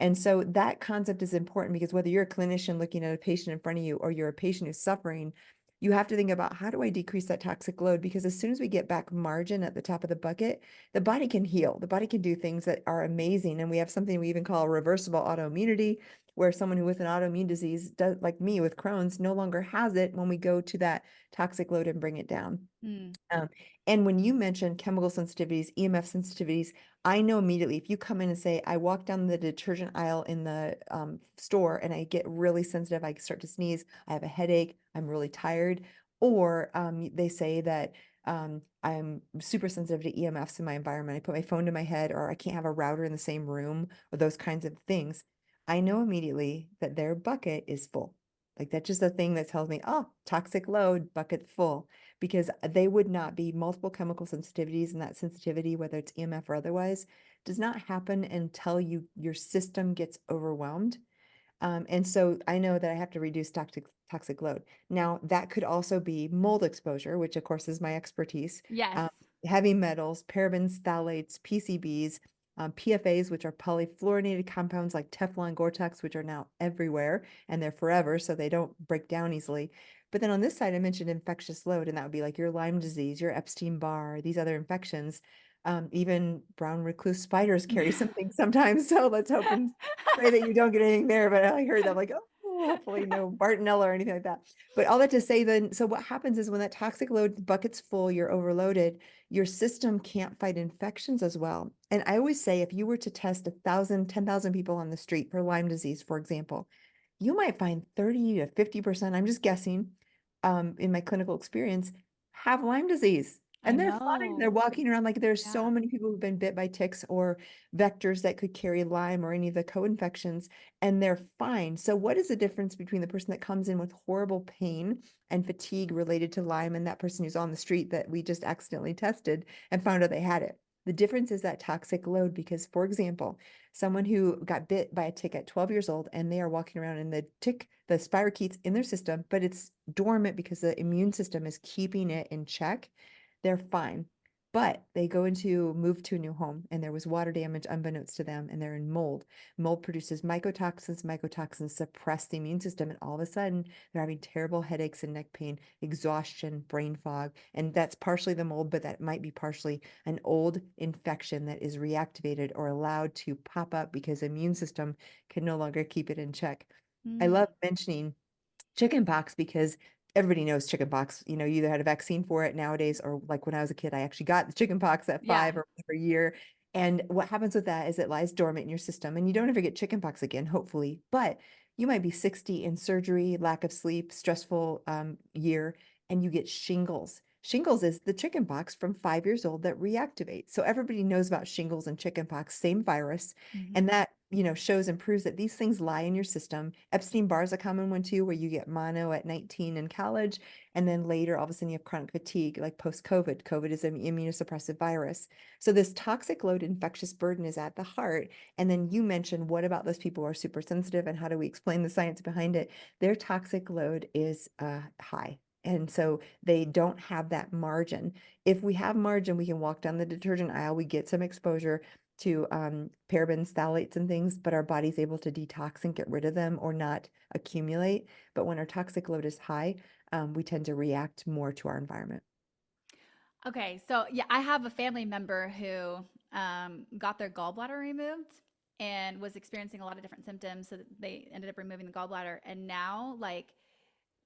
And so that concept is important because whether you're a clinician looking at a patient in front of you or you're a patient who's suffering, you have to think about how do I decrease that toxic load? Because as soon as we get back margin at the top of the bucket, the body can heal. The body can do things that are amazing. And we have something we even call reversible autoimmunity, where someone who with an autoimmune disease does, like me with Crohn's, no longer has it when we go to that toxic load and bring it down. Mm. Um, and when you mention chemical sensitivities, EMF sensitivities, I know immediately if you come in and say, I walk down the detergent aisle in the store and I get really sensitive, I start to sneeze, I have a headache, I'm really tired, or they say that I'm super sensitive to EMFs in my environment. I put my phone to my head, or I can't have a router in the same room, or those kinds of things. I know immediately that their bucket is full. Like that's just a thing that tells me, oh, toxic load, bucket full, because they would not be multiple chemical sensitivities, and that sensitivity, whether it's EMF or otherwise, does not happen until your system gets overwhelmed. And so I know that I have to reduce toxic load. Now, that could also be mold exposure, which of course is my expertise. Yes. Um, Heavy metals, parabens, phthalates, PCBs, PFAs, which are polyfluorinated compounds like Teflon, Gore-Tex, which are now everywhere and they're forever, so they don't break down easily. But then on this side, I mentioned infectious load, and that would be like your Lyme disease, your Epstein-Barr, these other infections. Even brown recluse spiders carry something sometimes. So let's hope and pray that you don't get anything there. But I heard that, like, oh, hopefully no Bartonella or anything like that. But all that to say then, so what happens is when that toxic load bucket's full, you're overloaded, your system can't fight infections as well. And I always say if you were to test 1,000, 10,000 people on the street for Lyme disease, for example, you might find 30 to 50%, I'm just guessing, in my clinical experience, have Lyme disease. I And they're fine. They're know. walking around like there's so Yeah. many people who've been bit by ticks or vectors that could carry Lyme or any of the co-infections, and they're fine. So what is the difference between the person that comes in with horrible pain and fatigue related to Lyme and that person who's on the street that we just accidentally tested and found out they had it? The difference is that toxic load because, for example, someone who got bit by a tick at 12 years old and they are walking around and the spirochete's in their system, but it's dormant because the immune system is keeping it in check, they're fine. but they move to a new home and there was water damage unbeknownst to them and they're in mold. Mold produces mycotoxins. Mycotoxins suppress the immune system, and all of a sudden they're having terrible headaches and neck pain, exhaustion, brain fog. And that's partially the mold, but that might be partially an old infection that is reactivated or allowed to pop up because the immune system can no longer keep it in check. I Mm. love mentioning chickenpox because everybody knows chickenpox. You either had a vaccine for it nowadays, or like when I was a kid, I actually got the chickenpox at Yeah. 5 or whatever year. And what happens with that is it lies dormant in your system and you don't ever get chickenpox again, hopefully. But you might be 60 in surgery, lack of sleep, stressful year, and you get shingles. Shingles is the chickenpox from 5 years old that reactivates. So everybody knows about shingles and chickenpox, same virus. Hmm. And that, shows and proves that these things lie in your system. Epstein-Barr is a common one too, where you get mono at 19 in college, and then later all of a sudden you have chronic fatigue, like post-COVID. COVID is an immunosuppressive virus. So this toxic load infectious burden is at the heart. And then you mentioned, what about those people who are super sensitive and how do we explain the science behind it? Their toxic load is high. And so they don't have that margin. If we have margin, we can walk down the detergent aisle, we get some exposure to parabens, phthalates, and things, but our body's able to detox and get rid of them or not accumulate. But when our toxic load is high, we tend to react more to our environment. Okay, so yeah, I have a family member who got their gallbladder removed and was experiencing a lot of different symptoms. So they ended up removing the gallbladder, and now like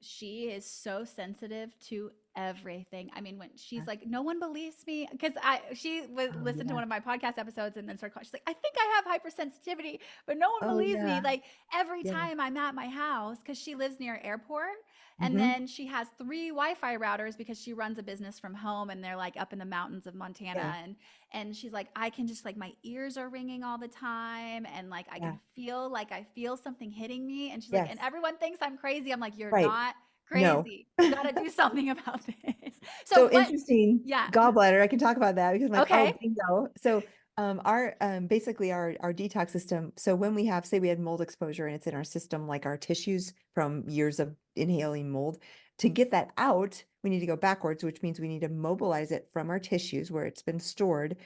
she is so sensitive to everything. I mean, when she's Yeah. like, no one believes me, because she would Oh, listen to yeah. one of my podcast episodes and then start calling. She's like, I think I have hypersensitivity, but no one Oh, believes me. yeah. Like every Yeah. time I'm at my house, because she lives near airport, and Hmm. then she has three Wi-Fi routers because she runs a business from home, and they're like up in the mountains of Yeah. Montana, and she's like, I can just like my ears are ringing all the time, and like Yeah. I feel something hitting me, and she's like, and Yes. everyone thinks I'm crazy. I'm like, you're Right. not No. crazy. You got to do something about this. So So what? interesting Yeah. gallbladder. I can talk about that because I'm like, oh, Okay. bingo. So our basically our detox system. So when we have, say we had mold exposure and it's in our system, like our tissues from years of inhaling mold, to get that out, we need to go backwards, which means we need to mobilize it from our tissues where it's been stored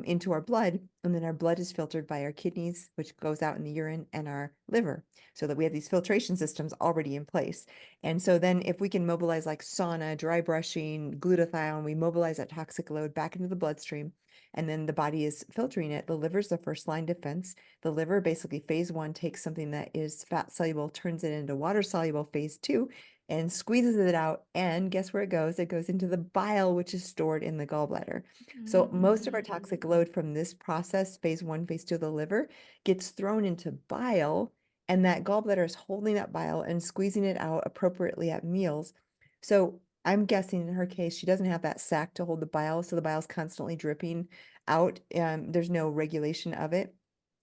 into our blood. And then our blood is filtered by our kidneys, which goes out in the urine, and our liver, so that we have these filtration systems already in place. And so then if we can mobilize like sauna, dry brushing, glutathione, we mobilize that toxic load back into the bloodstream, and then the body is filtering it. The liver's the first line defense. The liver basically phase one takes something that is fat soluble, turns it into water soluble phase two, and squeezes it out. And guess where it goes? It goes into the bile, which is stored in the gallbladder. So most of our Mm. toxic load from this process, phase one, phase two of the liver, gets thrown into bile, and that gallbladder is holding that bile and squeezing it out appropriately at meals. So I'm guessing in her case, she doesn't have that sac to hold the bile, so the bile's constantly dripping out. There's no regulation of it.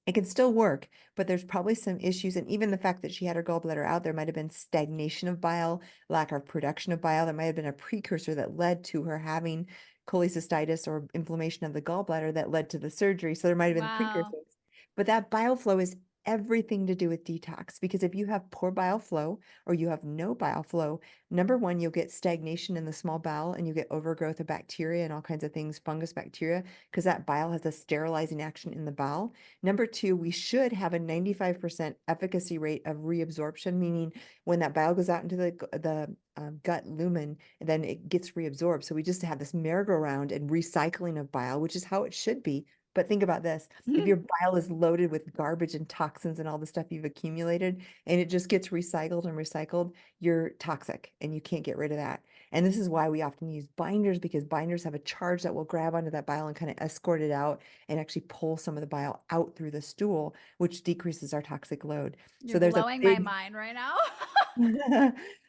It can still work, but there's probably some issues. And even the fact that she had her gallbladder out, there might have been stagnation of bile, lack of production of bile. There might have been a precursor that led to her having cholecystitis or inflammation of the gallbladder that led to the surgery. So there might have been Wow. precursors. But that bile flow is everything to do with detox, because if you have poor bile flow or you have no bile flow, number one, you'll get stagnation in the small bowel and you get overgrowth of bacteria and all kinds of things, fungus, bacteria, because that bile has a sterilizing action in the bowel. Number two, we should have a 95% efficacy rate of reabsorption, meaning when that bile goes out into the gut lumen, then it gets reabsorbed. So we just have this merry-go-round and recycling of bile, which is how it should be. But think about this. If your bile is loaded with garbage and toxins and all the stuff you've accumulated, and it just gets recycled and recycled, you're toxic and you can't get rid of that. And this is why we often use binders, because binders have a charge that will grab onto that bile and kind of escort it out and actually pull some of the bile out through the stool, which decreases our toxic load. You're So there's a blowing my big mind right now.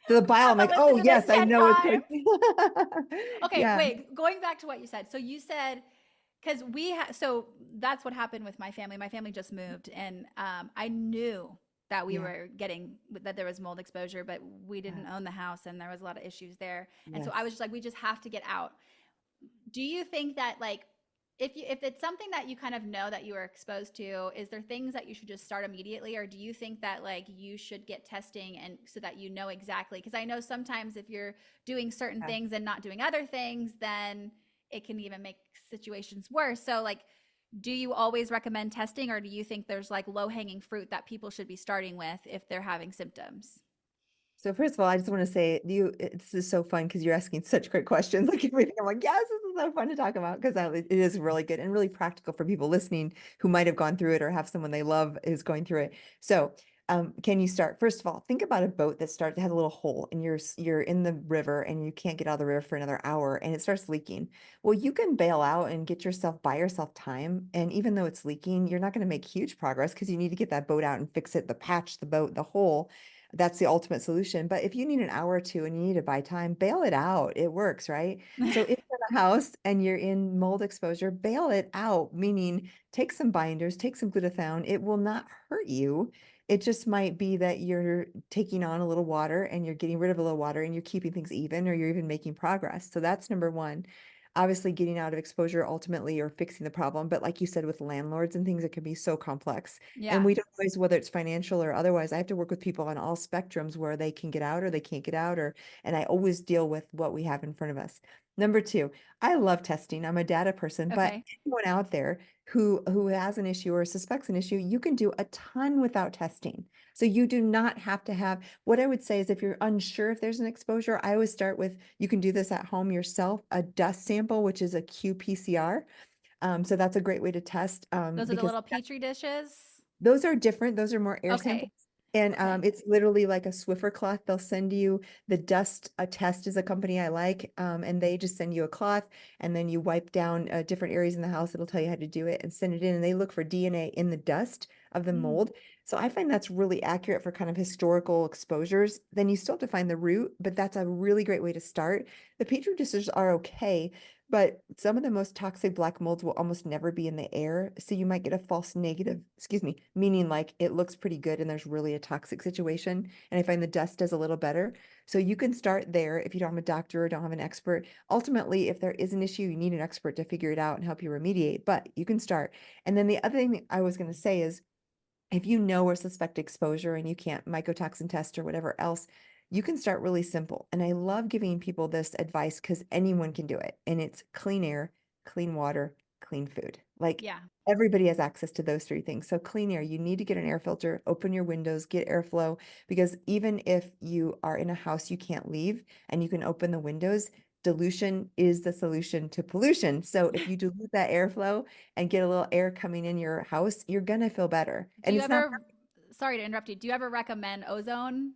so the bile, I'm I'm gonna like, listen oh to this yes, I 10 know it's times. like Okay, yeah, wait, going back to what you said. So you said, because so that's what happened with my family. My family just moved, and I knew that we yeah, were getting that there was mold exposure, but we yeah, didn't own the house, and there was a lot of issues there. And so I was yes. just like, we just have to get out. Do you think that like if it's something that you kind of know that you are exposed to, is there things that you should just start immediately, or do you think that like you should get testing and so that you know exactly? Because I know sometimes if you're doing certain Yeah. things and not doing other things, then it can even make situations worse. So like, do you always recommend testing, or do you think there's like low hanging fruit that people should be starting with if they're having symptoms? So first of all, I just want to say this is so fun because you're asking such great questions. Like everything, I'm like, yes, this is so fun to talk about because it is really good and really practical for people listening who might have gone through it or have someone they love is going through it. So, can you start? First of all, think about a boat that has a little hole and you're in the river and you can't get out of the river for another hour and it starts leaking. Well, you can bail out and get yourself buy yourself time. And even though it's leaking, you're not going to make huge progress because you need to get that boat out and fix it, the patch, the boat, the hole. That's the ultimate solution. But if you need an hour or two and you need to buy time, bail it out. It works, right? So if you're in a house and you're in mold exposure, bail it out, meaning take some binders, take some glutathione. It will not hurt you. It just might be that you're taking on a little water and you're getting rid of a little water and you're keeping things even or you're even making progress. So that's number one. Obviously, getting out of exposure ultimately or fixing the problem. But like you said, with landlords and things, it can be so complex. And Yeah. we don't always, whether it's financial or otherwise, I have to work with people on all spectrums where they can get out or they can't get out, and I always deal with what we have in front of us. Number two, I love testing. I'm a data person, but Okay. anyone out there who has an issue or suspects an issue, you can do a ton without testing. So you do not have to have, what I would say is if you're unsure if there's an exposure, I always start with, you can do this at home yourself, a dust sample, which is a qPCR. So that's a great way to test Those are the because little petri dishes. those are different. Those are more air samples. Okay. And Okay. it's literally like a Swiffer cloth. They'll send you the dust. A Test is a company I like, and they just send you a cloth, and then you wipe down different areas in the house. It'll tell you how to do it and send it in. And they look for DNA in the dust of the Mm. mold. So I find that's really accurate for kind of historical exposures. Then you still have to find the root, but that's a really great way to start. The petri dishes are okay, but some of the most toxic black molds will almost never be in the air. So you might get a false negative, excuse me, meaning like it looks pretty good and there's really a toxic situation. And I find the dust does a little better. So you can start there if you don't have a doctor or don't have an expert. Ultimately, if there is an issue, you need an expert to figure it out and help you remediate, but you can start. And then the other thing I was going to say is if you know or suspect exposure and you can't mycotoxin test or whatever else, you can start really simple. And I love giving people this advice because anyone can do it. And it's clean air, clean water, clean food. Like Yeah. everybody has access to those three things. So clean air, you need to get an air filter, open your windows, get airflow, because even if you are in a house you can't leave and you can open the windows, dilution is the solution to pollution. So if you dilute that airflow, and get a little air coming in your house, you're gonna feel better. Do And you it's not ever, sorry to interrupt you, do you ever recommend ozone?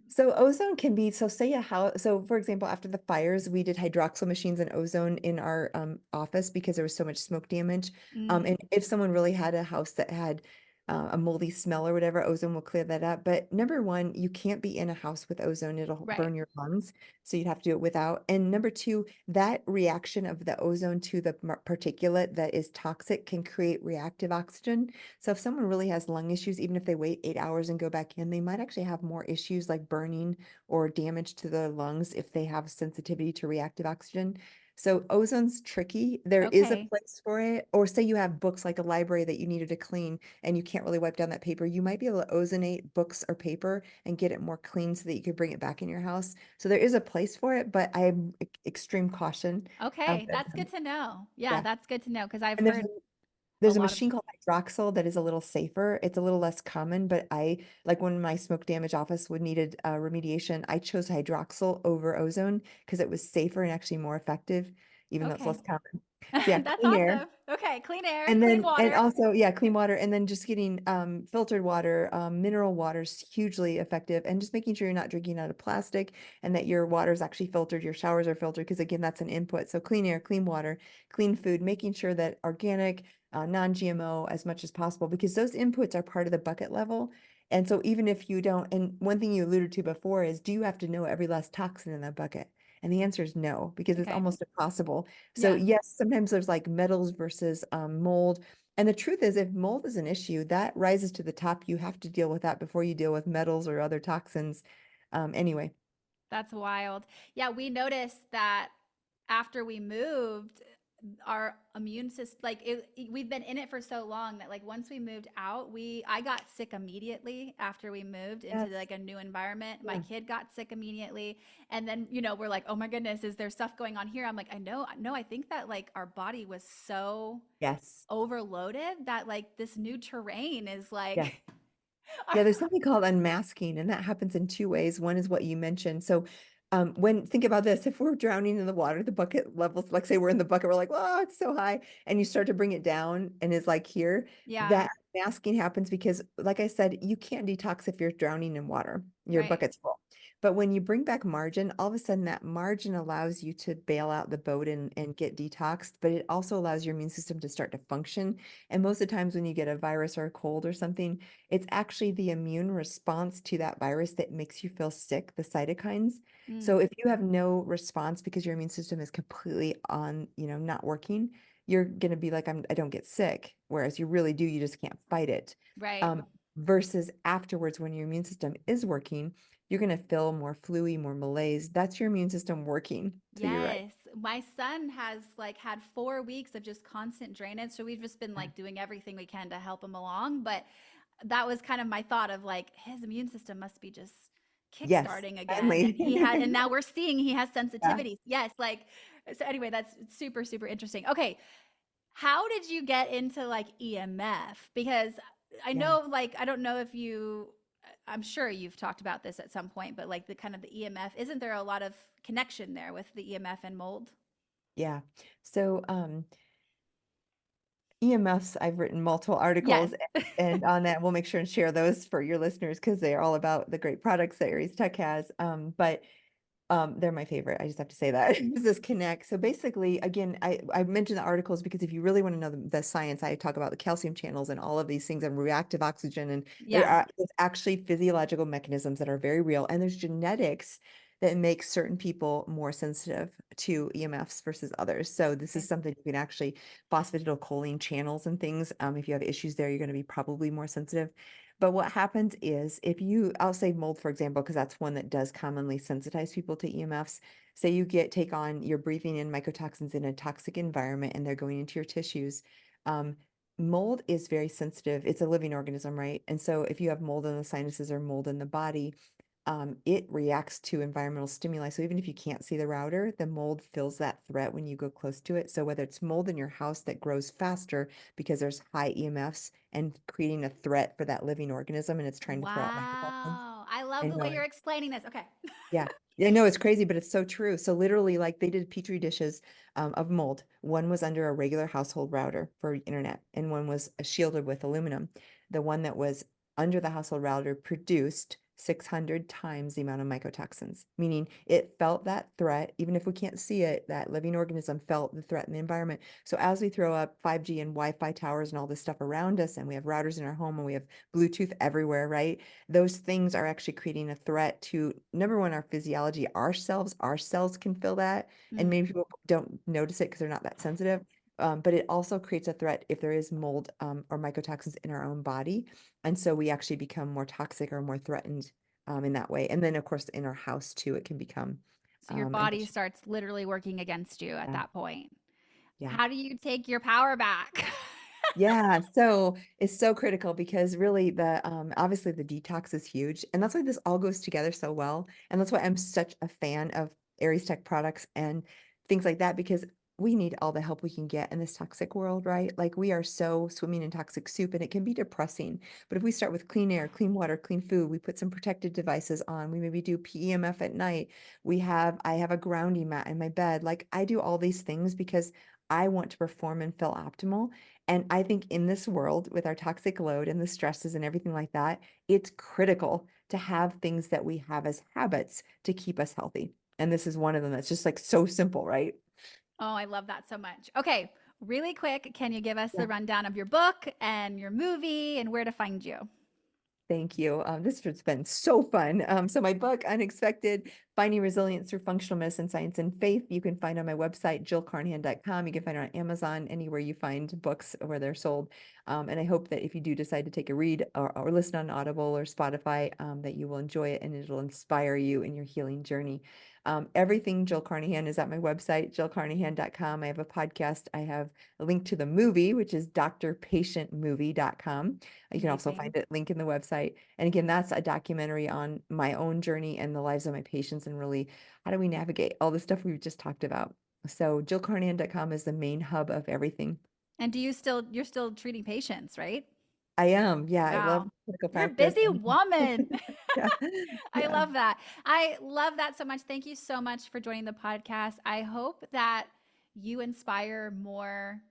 so ozone can be so say a house so for example, after the fires, we did hydroxyl machines and ozone in our office because there was so much smoke damage. Mm. And if someone really had a house that had a moldy smell or whatever, ozone will clear that up. But number one, you can't be in a house with ozone, it'll Right. burn your lungs. So you'd have to do it without. And number two, that reaction of the ozone to the particulate that is toxic can create reactive oxygen. So if someone really has lung issues, even if they wait 8 hours and go back in, they might actually have more issues like burning or damage to the lungs if they have sensitivity to reactive oxygen. So ozone's tricky. There is a Okay. place for it. Or say you have books like a library that you needed to clean and you can't really wipe down that paper. You might be able to ozonate books or paper and get it more clean so that you could bring it back in your house. So there is a place for it, but I am extreme caution. Okay. But, That's good to know. Yeah, yeah. that's good to know because I've And heard a there's a lot of, machine called hydroxyl that is a little safer. It's a little less common, but I like when my smoke damage office would needed remediation, I chose hydroxyl over ozone because it was safer and actually more effective, even though it's okay. less common. So yeah, That's clean air. awesome. Okay. Clean air, And clean then, and water. also, yeah, clean water, and then just getting filtered water, mineral water is hugely effective, and just making sure you're not drinking out of plastic and that your water is actually filtered, your showers are filtered, because again, that's an input. So clean air, clean water, clean food, making sure that organic, non-GMO as much as possible, because those inputs are part of the bucket level. And so even if you don't, and one thing you alluded to before is, do you have to know every last toxin in that bucket? And the answer is no, because it's Okay. almost impossible. So Yeah. yes, sometimes there's like metals versus mold. And the truth is, if mold is an issue, that rises to the top. You have to deal with that before you deal with metals or other toxins. Anyway, That's wild. Yeah, we noticed that after we moved, our immune system, like we've been in it for so long that like once we moved out, I got sick immediately after we moved into Yes. like a new environment. My Yeah. kid got sick immediately. And then, we're like, oh my goodness, is there stuff going on here? I'm like, I know, no, I think that like our body was so Yes. overloaded that like this new terrain is like, Yes. Yeah, there's something called unmasking, and that happens in two ways. One is what you mentioned. So, when think about this, if we're drowning in the water, the bucket levels, like say we're in the bucket, we're like, oh, it's so high, and you start to bring it down, and it's like here, yeah, that masking happens because, like I said, you can't detox if you're drowning in water. Your right. bucket's full. But when you bring back margin, all of a sudden that margin allows you to bail out the boat and get detoxed, but it also allows your immune system to start to function. And most of the times when you get a virus or a cold or something, it's actually the immune response to that virus that makes you feel sick, the cytokines. So Mm, if you have no response because your immune system is completely on, not working, you're going to be like, I don't get sick. Whereas you really do, you just can't fight it. right. Um, versus afterwards, when your immune system is working, you're going to feel more fluey, more malaise. That's your immune system working. So you're right. Yes. My son has like had 4 weeks of just constant drainage. So we've just been Yeah. like doing everything we can to help him along. But that was kind of my thought of like his immune system must be just Yes, kickstarting again. finally. And now we're seeing he has Yeah. sensitivities. Yes. Like, so anyway, that's super, super interesting. Okay. How did you get into like EMF? Because I Yeah. know, like, I don't know if I'm sure you've talked about this at some point, but like the kind of the EMF, isn't there a lot of connection there with the EMF and mold? Yeah. So, EMFs, I've written multiple Yes. articles and on that we'll make sure and share those for your listeners because they are all about the great products that Aries Tech has. But they're my favorite. I just have to say that. This connect. So basically, again, I mentioned the articles because if you really want to know the science, I talk about the calcium channels and all of these things and reactive oxygen. And Yeah. there's actually physiological mechanisms that are very real. And there's genetics that make certain people more sensitive to EMFs versus others. So this is Okay. something you can actually phosphatidylcholine channels and things. If you have issues there, you're going to be probably more sensitive. But what happens is if you, I'll say mold, for example, because that's one that does commonly sensitize people to EMFs. Say you take on, you're breathing in mycotoxins in a toxic environment and they're going into your tissues. Um, Mold is very sensitive. It's a living organism, right? And so if you have mold in the sinuses or mold in the body, it reacts to environmental stimuli. So even if you can't see the router, the mold feels that threat when you go close to it. So whether it's mold in your house that grows faster because there's high EMFs and creating a threat for that living organism and it's trying to throw out mycotoxins. Wow. I love I the way know. you're explaining this. Okay. Yeah. Yeah, I know it's crazy, but it's so true. So literally, like they did petri dishes of mold. One was under a regular household router for internet, and one was shielded with aluminum. The one that was under the household router produced 600 times the amount of mycotoxins, meaning it felt that threat, even if we can't see it, that living organism felt the threat in the environment. So as we throw up 5G and Wi-Fi towers and all this stuff around us, and we have routers in our home and we have Bluetooth everywhere, right? Those things are actually creating a threat to number one, our physiology, ourselves. Our cells can feel that, and Mm. maybe people don't notice it because they're not that sensitive. But it also creates a threat if there is mold or mycotoxins in our own body, and so we actually become more toxic or more threatened in that way. And then, of course, in our house too, it can become So your an body issue. starts literally working against you at Yeah, that point. yeah. How do you take your power back? Yeah, so it's so critical because really the obviously the detox is huge and that's why this all goes together so well. And that's why I'm such a fan of Aries Tech products and things like that because we need all the help we can get in this toxic world, right? Like we are so swimming in toxic soup and it can be depressing. But if we start with clean air, clean water, clean food, we put some protective devices on, we maybe do PEMF at night. I have a grounding mat in my bed. Like I do all these things because I want to perform and feel optimal. And I think in this world, with our toxic load and the stresses and everything like that, it's critical to have things that we have as habits to keep us healthy. And this is one of them that's just like so simple, right? Oh, I love that so much. Okay, really quick, can you give us the Yeah. rundown of your book and your movie and where to find you? Thank you. This has been so fun. So my book, Unexpected Finding Resilience Through Functional Medicine, Science, and Faith, you can find on my website, jillcarnahan.com. You can find it on Amazon, anywhere you find books where they're sold. And I hope that if you do decide to take a read or listen on Audible or Spotify, that you will enjoy it and it'll inspire you in your healing journey. Everything Jill Carnahan is at my website, jillcarnahan.com. I have a podcast. I have a link to the movie, which is drpatientmovie.com. You can also Amazing. find a link in the website. And again, that's a documentary on my own journey and the lives of my patients and really how do we navigate all the stuff we've just talked about. So jillcarnahan.com is the main hub of everything. And you're still treating patients, right? I am. Yeah, I love Wow. clinical You're a practice. busy woman. Yeah. I Yeah. love that. I love that so much. Thank you so much for joining the podcast. I hope that you inspire more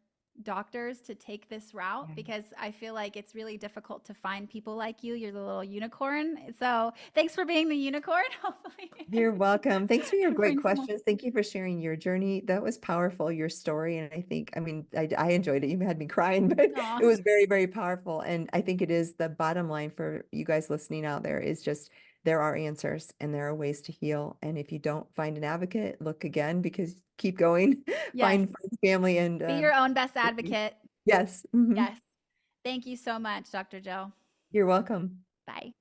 doctors to take this route Yeah. because I feel like it's really difficult to find people like you. You're the little unicorn. So thanks for being the unicorn. Hopefully, You're welcome. Thanks for your it great brings more. questions. Thank you for sharing your journey. That was powerful, your story. And I think, I mean, I enjoyed it. You had me crying, but Aw. it was very, very powerful. And I think it is the bottom line for you guys listening out there is just there are answers and there are ways to heal. And if you don't find an advocate, look again because keep going, Yes. find family and Be your own best advocate. yes. Mhm. Yes. Thank you so much, Dr. Joe. You're welcome. Bye.